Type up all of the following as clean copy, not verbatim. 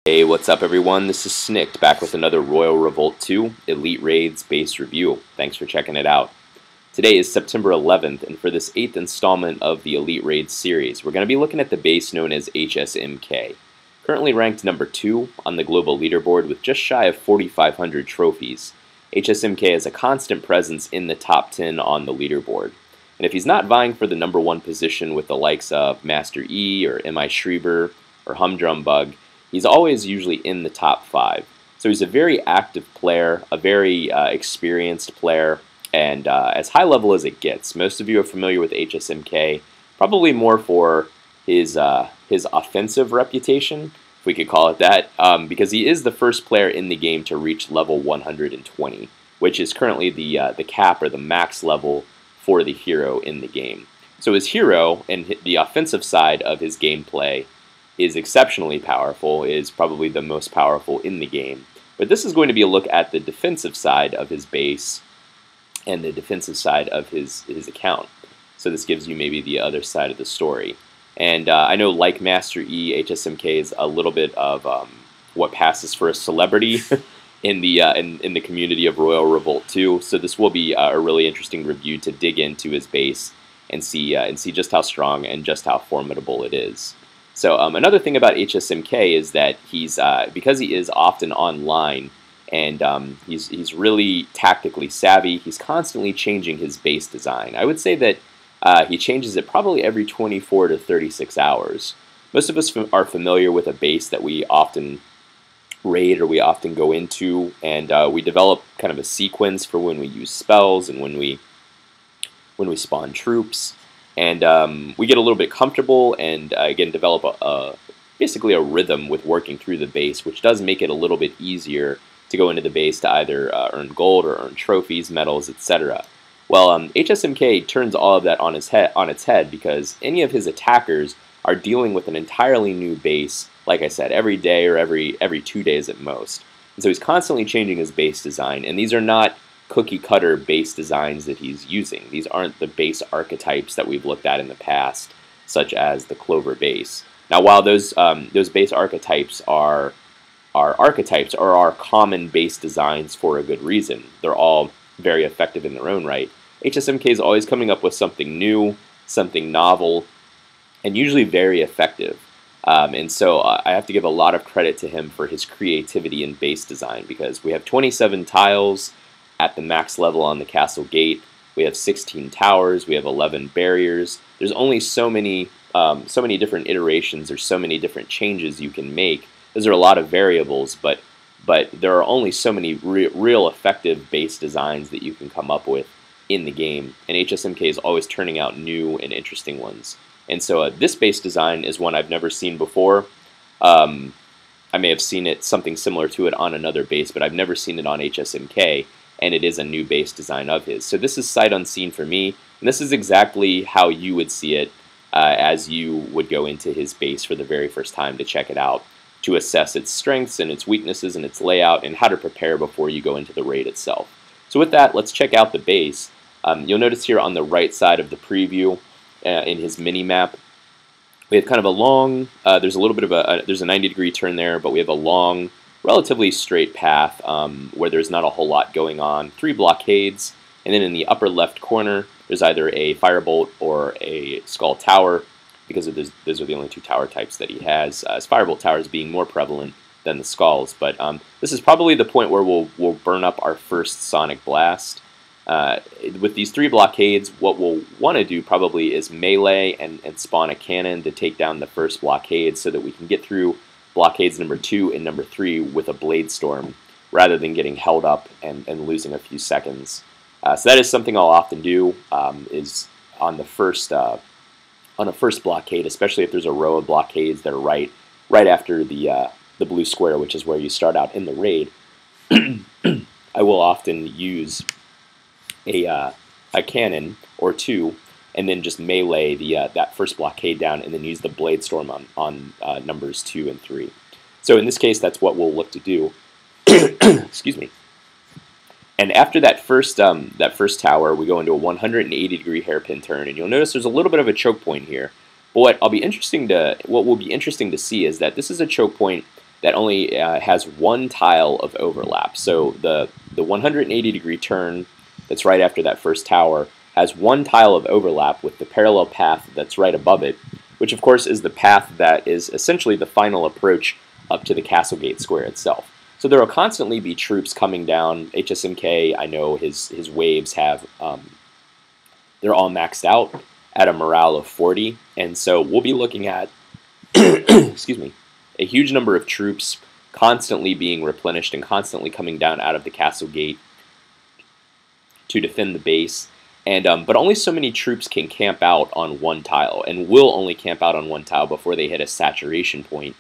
Hey, what's up everyone? This is Snicked back with another Royal Revolt 2 Elite Raids base review. Thanks for checking it out. Today is September 11th, and for this 8th installment of the Elite Raids series, we're going to be looking at the base known as HsMk. Currently ranked number 2 on the global leaderboard with just shy of 4,500 trophies. HsMk is a constant presence in the top 10 on the leaderboard. And if he's not vying for the number 1 position with the likes of Master E or Mi Schreiber or Humdrum Bug, he's always usually in the top 5. So he's a very active player, a very experienced player, and as high level as it gets. Most of you are familiar with HsMk, probably more for his offensive reputation, if we could call it that, because he is the first player in the game to reach level 120, which is currently the cap or the max level for the hero in the game. So his hero and the offensive side of his gameplay is exceptionally powerful, is probably the most powerful in the game. But this is going to be a look at the defensive side of his base and the defensive side of his account. So this gives you maybe the other side of the story. And I know, like Master E, HsMk is a little bit of what passes for a celebrity in the community of Royal Revolt 2. So this will be a really interesting review to dig into his base and see just how strong and just how formidable it is. So another thing about HsMk is that he's because he is often online and he's really tactically savvy. He's constantly changing his base design. I would say that he changes it probably every 24 to 36 hours. Most of us are familiar with a base that we often raid or we often go into, and we develop kind of a sequence for when we use spells and when we spawn troops. And we get a little bit comfortable and, again, develop basically a rhythm with working through the base, which does make it a little bit easier to go into the base to either earn gold or earn trophies, medals, etc. Well, HsMk turns all of that on its head because any of his attackers are dealing with an entirely new base, like I said, every day or every 2 days at most. And so he's constantly changing his base design, and these are not cookie-cutter base designs that he's using. These aren't the base archetypes that we've looked at in the past, such as the Clover base. Now, while those base archetypes are archetypes or are common base designs for a good reason, they're all very effective in their own right, HsMk is always coming up with something new, something novel, and usually very effective. And so I have to give a lot of credit to him for his creativity in base design, because we have 27 tiles at the max level on the castle gate. We have 16 towers. We have 11 barriers. There's only so many different iterations or so many different changes you can make. Those are a lot of variables, but there are only so many real effective base designs that you can come up with in the game. And HsMk is always turning out new and interesting ones. And so this base design is one I've never seen before. I may have seen it, something similar to it, on another base, but I've never seen it on HsMk. And it is a new base design of his. So this is sight unseen for me, and this is exactly how you would see it as you would go into his base for the very first time to check it out, to assess its strengths and its weaknesses and its layout, and how to prepare before you go into the raid itself. So with that, let's check out the base. You'll notice here on the right side of the preview in his mini-map, we have kind of a long, there's a little bit of there's a 90-degree turn there, but we have a long, relatively straight path where there's not a whole lot going on. 3 blockades, and then in the upper left corner there's either a Firebolt or a Skull Tower, because those are the only 2 tower types that he has. His Firebolt towers being more prevalent than the Skulls, but this is probably the point where we'll burn up our first Sonic Blast. With these 3 blockades, what we'll want to do probably is melee and spawn a cannon to take down the first blockade so that we can get through blockades number 2 and number 3 with a Blade Storm, rather than getting held up and losing a few seconds. So that is something I'll often do, is on the first blockade, especially if there's a row of blockades that are right after the blue square, which is where you start out in the raid. I will often use a cannon or 2, and then just melee that first blockade down, and then use the Blade Storm on numbers 2 and 3. So in this case, that's what we'll look to do. Excuse me. And after that first tower, we go into a 180-degree hairpin turn, and you'll notice there's a little bit of a choke point here. But what will be interesting to see is that this is a choke point that only has one tile of overlap. So the 180-degree turn that's right after that first tower has one tile of overlap with the parallel path that's right above it, which of course is the path that is essentially the final approach up to the Castle Gate Square itself. So there will constantly be troops coming down. HsMk, I know his waves have, they're all maxed out at a morale of 40, and so we'll be looking at, excuse me, a huge number of troops constantly being replenished and constantly coming down out of the Castle Gate to defend the base. And but only so many troops can camp out on one tile, and will only camp out on one tile before they hit a saturation point,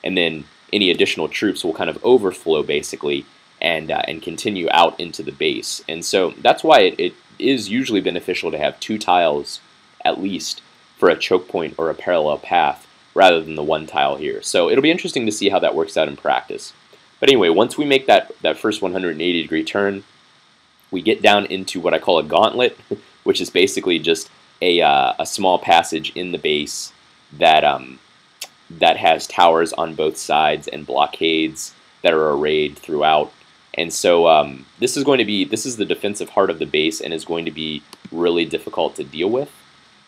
and then any additional troops will kind of overflow basically and continue out into the base. And so that's why it is usually beneficial to have two tiles at least for a choke point or a parallel path rather than the one tile here. So it'll be interesting to see how that works out in practice. But anyway, once we make that first 180-degree turn, we get down into what I call a gauntlet, which is basically just a small passage in the base that that has towers on both sides and blockades that are arrayed throughout. And so this is the defensive heart of the base, and is going to be really difficult to deal with.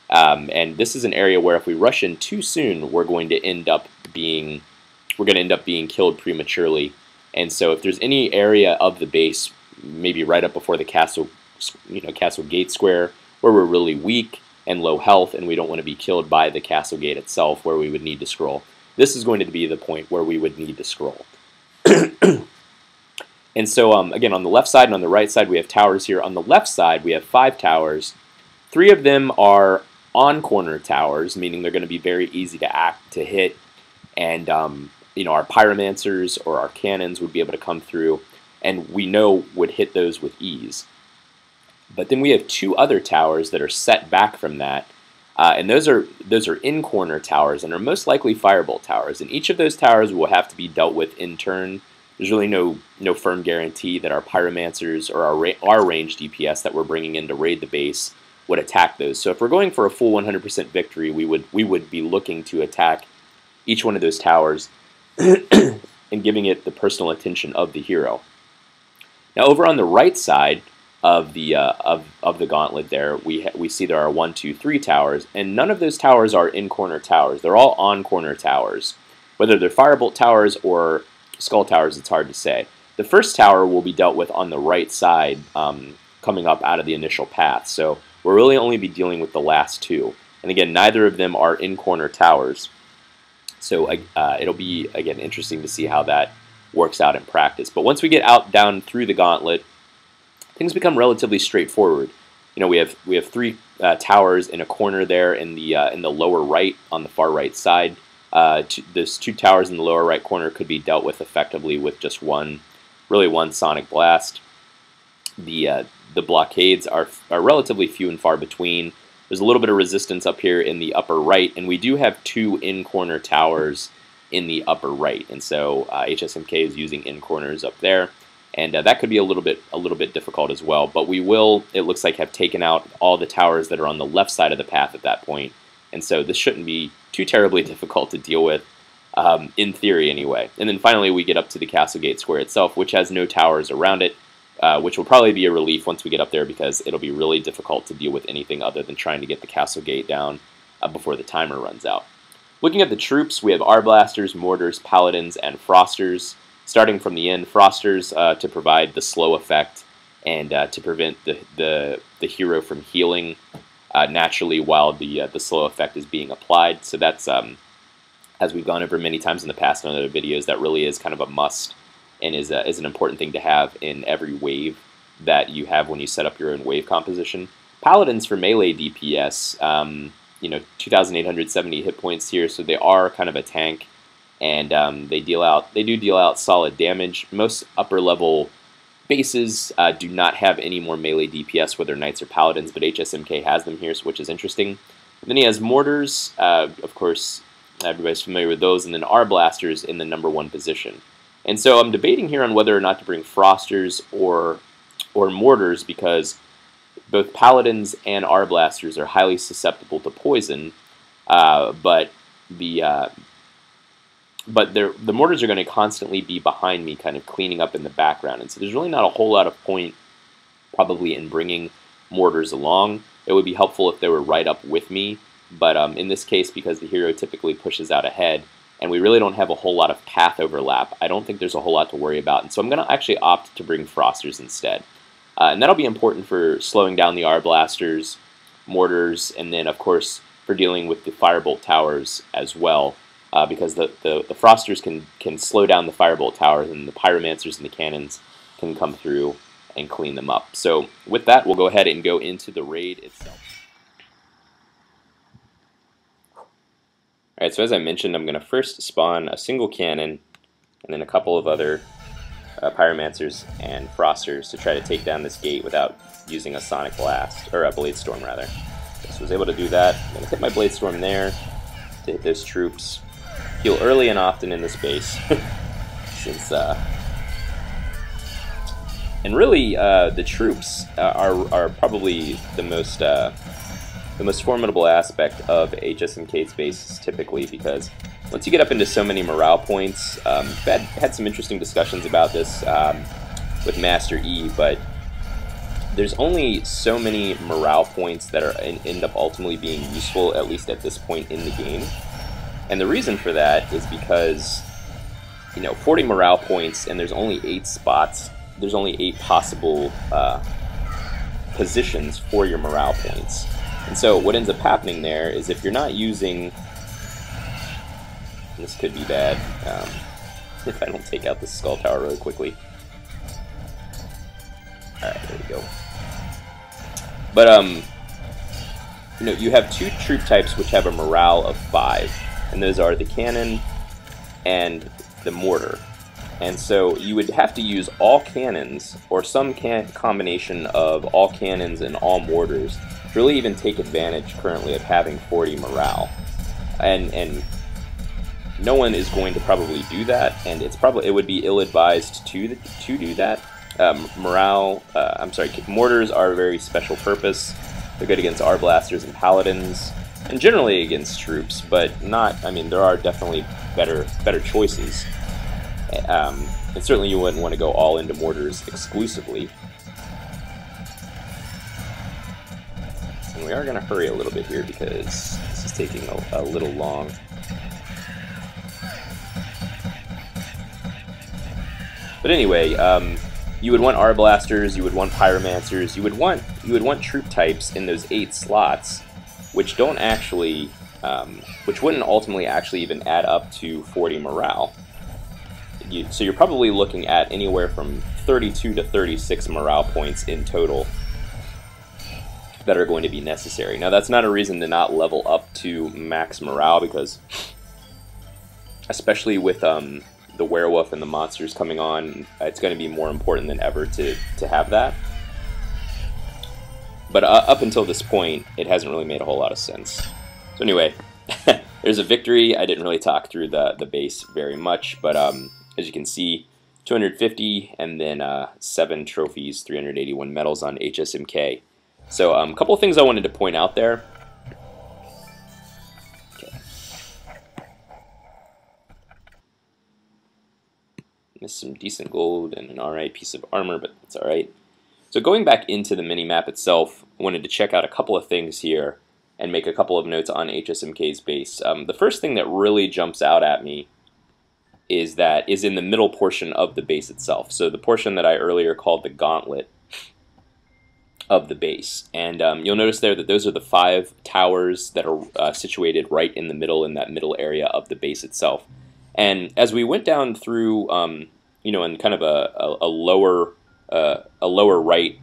And this is an area where if we rush in too soon, we're going to end up being killed prematurely. And so if there's any area of the base, maybe right up before the Castle Gate Square, where we're really weak and low health, and we don't want to be killed by the Castle Gate itself, where we would need to scroll. This is going to be the point where we would need to scroll. And so, again, on the left side and on the right side, we have towers here. On the left side, we have 5 towers. 3 of them are on-corner towers, meaning they're going to be very easy to hit, and our pyromancers or our cannons would be able to come through, and we know would hit those with ease. But then we have 2 other towers that are set back from that, and those are in-corner towers, and are most likely Firebolt towers. And each of those towers will have to be dealt with in turn. There's really no firm guarantee that our pyromancers or our ranged DPS that we're bringing in to raid the base would attack those. So if we're going for a full 100% victory, we would be looking to attack each one of those towers and giving it the personal attention of the hero. Now over on the right side of the gauntlet there, we see there are 1, 2, 3 towers, and none of those towers are in-corner towers. They're all on-corner towers. Whether they're Firebolt towers or Skull towers, it's hard to say. The first tower will be dealt with on the right side, coming up out of the initial path. So we'll really only be dealing with the last 2. And again, neither of them are in-corner towers. So it'll be, again, interesting to see how that works out in practice. But once we get down through the gauntlet, things become relatively straightforward. We have 3 towers in a corner there in the lower right, on the far right side. Those 2 towers in the lower right corner could be dealt with effectively with just one Sonic Blast. The blockades are relatively few and far between. There's a little bit of resistance up here in the upper right, and we do have 2 in-corner towers in the upper right, and so HsMk is using in-corners up there, and that could be a little bit difficult as well. But we will, it looks like, have taken out all the towers that are on the left side of the path at that point, and so this shouldn't be too terribly difficult to deal with, in theory anyway. And then finally we get up to the Castle Gate Square itself, which has no towers around it, which will probably be a relief once we get up there, because it'll be really difficult to deal with anything other than trying to get the Castle Gate down before the timer runs out. Looking at the troops, we have Arblasters, Mortars, Paladins, and Frosters. Starting from the end, Frosters to provide the slow effect and to prevent the hero from healing naturally while the slow effect is being applied. So that's, as we've gone over many times in the past in other videos, that really is kind of a must, and is an important thing to have in every wave that you have when you set up your own wave composition. Paladins for melee DPS, 2,870 hit points here, so they are kind of a tank, and they do deal out solid damage. Most upper level bases do not have any more melee DPS, whether Knights or Paladins, but HsMk has them here, which is interesting. And then he has Mortars, of course, everybody's familiar with those, and then Arblasters in the #1 position. And so I'm debating here on whether or not to bring Frosters or Mortars, because both Paladins and Arblasters are highly susceptible to poison, but the but the mortars are going to constantly be behind me, kind of cleaning up in the background, and so there's really not a whole lot of point probably in bringing mortars along. It would be helpful if they were right up with me, but in this case, because the hero typically pushes out ahead, and we really don't have a whole lot of path overlap, I don't think there's a whole lot to worry about, and so I'm going to actually opt to bring Frosters instead. And that'll be important for slowing down the R-blasters, mortars, and then of course for dealing with the Firebolt towers as well, because the Frosters can slow down the Firebolt towers, and the Pyromancers and the cannons can come through and clean them up. So with that, we'll go ahead and go into the raid itself. Alright, so as I mentioned, I'm going to first spawn a single cannon and then a couple of other Pyromancers and Frosters to try to take down this gate without using a Sonic Blast, or a Blade Storm rather. So I was able to do that. I'm going to hit my Blade Storm there to hit those troops. Heal early and often in this base, since and really the troops are probably the most formidable aspect of HsMk's bases typically, because once you get up into so many morale points, I've had some interesting discussions about this with Master E, but there's only so many morale points that end up ultimately being useful, at least at this point in the game. And the reason for that is because, 40 morale points, and there's only 8 spots, there's only 8 possible positions for your morale points. And so what ends up happening there is if you're not using, this could be bad, if I don't take out the Skull Tower really quickly. Alright, there we go. But, you have 2 troop types which have a morale of 5, and those are the cannon and the mortar. And so you would have to use all cannons, or some combination of all cannons and all mortars, to really even take advantage currently of having 40 morale. And no one is going to probably do that, and it would be ill-advised to do that. Mortars are a very special purpose. They're good against R-blasters and paladins, and generally against troops, but not, there are definitely better choices. And certainly you wouldn't want to go all into mortars exclusively. And we are going to hurry a little bit here because this is taking a little long. But anyway, you would want R-blasters, you would want Pyromancers, you would want troop types in those 8 slots, which don't actually, which wouldn't ultimately actually even add up to 40 morale. So you're probably looking at anywhere from 32 to 36 morale points in total that are going to be necessary. Now that's not a reason to not level up to max morale, because especially with the werewolf and the monsters coming on, it's going to be more important than ever to have that. But up until this point, it hasn't really made a whole lot of sense. So anyway, there's a victory. I didn't really talk through the base very much, but as you can see, 250 and then 7 trophies, 381 medals on HsMk. So a couple of things I wanted to point out there. Okay. Missed some decent gold and an alright piece of armor, but it's alright. So going back into the mini-map itself, I wanted to check out a couple of things here and make a couple of notes on HsMk's base. The first thing that really jumps out at me is in the middle portion of the base itself. So the portion that I earlier called the gauntlet of the base. And you'll notice there that those are the 5 towers that are situated right in the middle, in that middle area of the base itself. And as we went down through, in kind of a lower right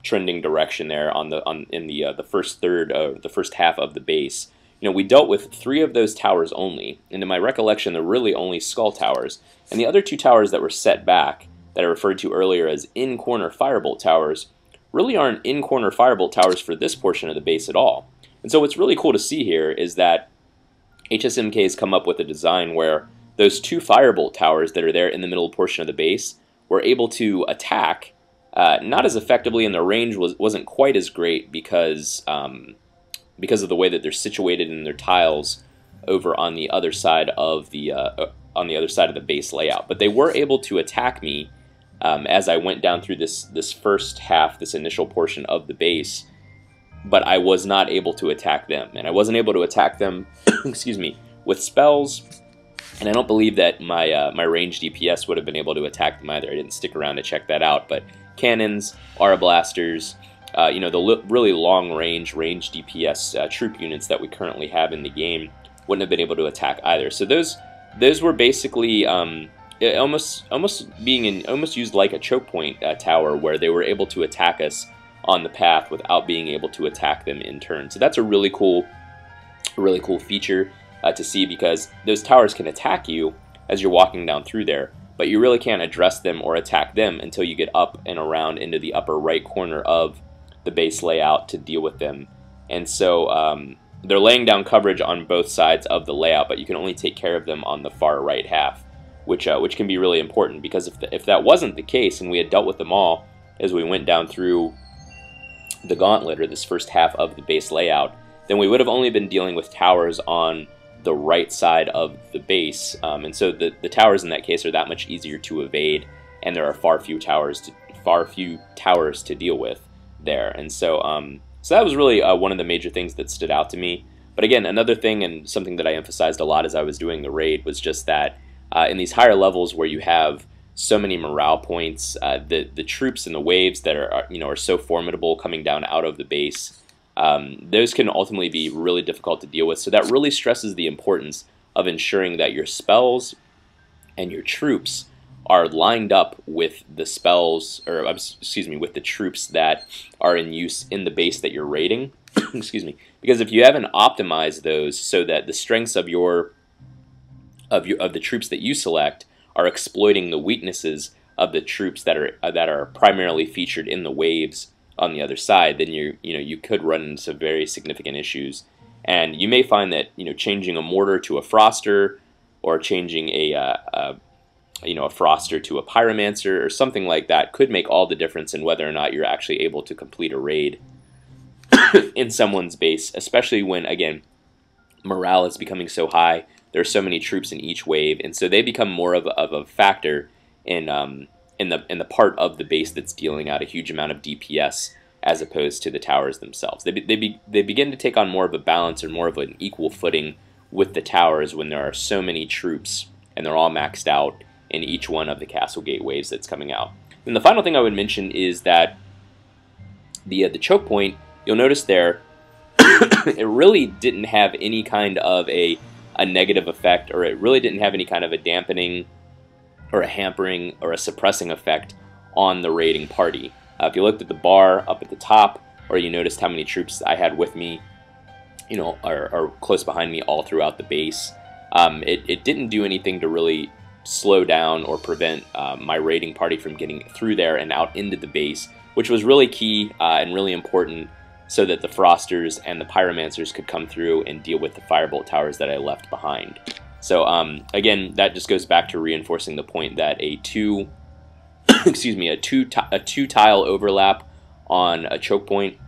trending direction there in the first third of the first half of the base, we dealt with 3 of those towers only. And in my recollection, they're really only skull towers. And the other 2 towers that were set back, that I referred to earlier as in-corner Firebolt towers, really aren't in-corner Firebolt towers for this portion of the base at all. And so what's really cool to see here is that HsMk has come up with a design where those 2 Firebolt towers that are there in the middle portion of the base were able to attack not as effectively, and their range wasn't quite as great because of the way that they're situated in their tiles over on the other side of the on the other side of the base layout. But they were able to attack me as I went down through this first half, this initial portion of the base. But I was not able to attack them, and I wasn't able to attack them, excuse me, with spells. And I don't believe that my ranged DPS would have been able to attack them either. I didn't stick around to check that out. But cannons, aura blasters, you know, the really long-range DPS troop units that we currently have in the game wouldn't have been able to attack either. So those were basically almost used like a choke point tower, where they were able to attack us on the path without being able to attack them in turn. So that's a really cool feature to see, because those towers can attack you as you're walking down through there, but you really can't address them or attack them until you get up and around into the upper right corner of the base layout to deal with them. And so they're laying down coverage on both sides of the layout, but you can only take care of them on the far right half, which can be really important, because if that wasn't the case and we had dealt with them all as we went down through the gauntlet, or this first half of the base layout, then we would have only been dealing with towers on the right side of the base, and so the towers in that case are that much easier to evade, and there are far few towers to deal with there. And so so that was really one of the major things that stood out to me. But again, another thing, and something that I emphasized a lot as I was doing the raid, was just that in these higher levels where you have so many morale points, the troops and the waves that are so formidable coming down out of the base, those can ultimately be really difficult to deal with. So that really stresses the importance of ensuring that your spells and your troops are lined up with the spells, or excuse me, with the troops that are in use in the base that you're raiding. Excuse me, because if you haven't optimized those so that the strengths of the troops that you select are exploiting the weaknesses of the troops that are primarily featured in the waves on the other side, then you could run into very significant issues. And you may find that changing a mortar to a froster, or changing a froster to a pyromancer or something like that could make all the difference in whether or not you're actually able to complete a raid in someone's base, especially when, again, morale is becoming so high. There are so many troops in each wave, and so they become more of a factor in the part of the base that's dealing out a huge amount of DPS, as opposed to the towers themselves. They begin to take on more of a balance, or more of an equal footing with the towers, when there are so many troops and they're all maxed out in each one of the castle gate waves that's coming out. And the final thing I would mention is that the choke point, you'll notice there, it really didn't have any kind of a negative effect, or it really didn't have any kind of a dampening or a hampering or a suppressing effect on the raiding party. If you looked at the bar up at the top, or you noticed how many troops I had with me, are close behind me all throughout the base, it didn't do anything to really slow down or prevent my raiding party from getting through there and out into the base, which was really key and really important, so that the frosters and the pyromancers could come through and deal with the firebolt towers that I left behind. So again, that just goes back to reinforcing the point that a two tile overlap on a choke point,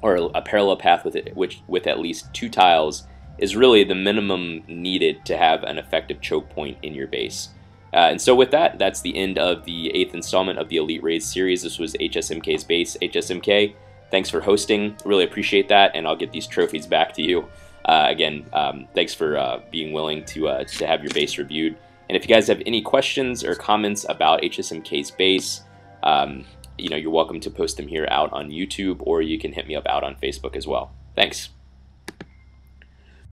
or a parallel path with at least 2 tiles, is really the minimum needed to have an effective choke point in your base. And so with that, that's the end of the 8th installment of the Elite Raid series. This was HsMk's base. HsMk, thanks for hosting. Really appreciate that, and I'll get these trophies back to you. Again, thanks for being willing to have your base reviewed. And if you guys have any questions or comments about HsMk's base, you're welcome to post them here out on YouTube, or you can hit me up out on Facebook as well. Thanks.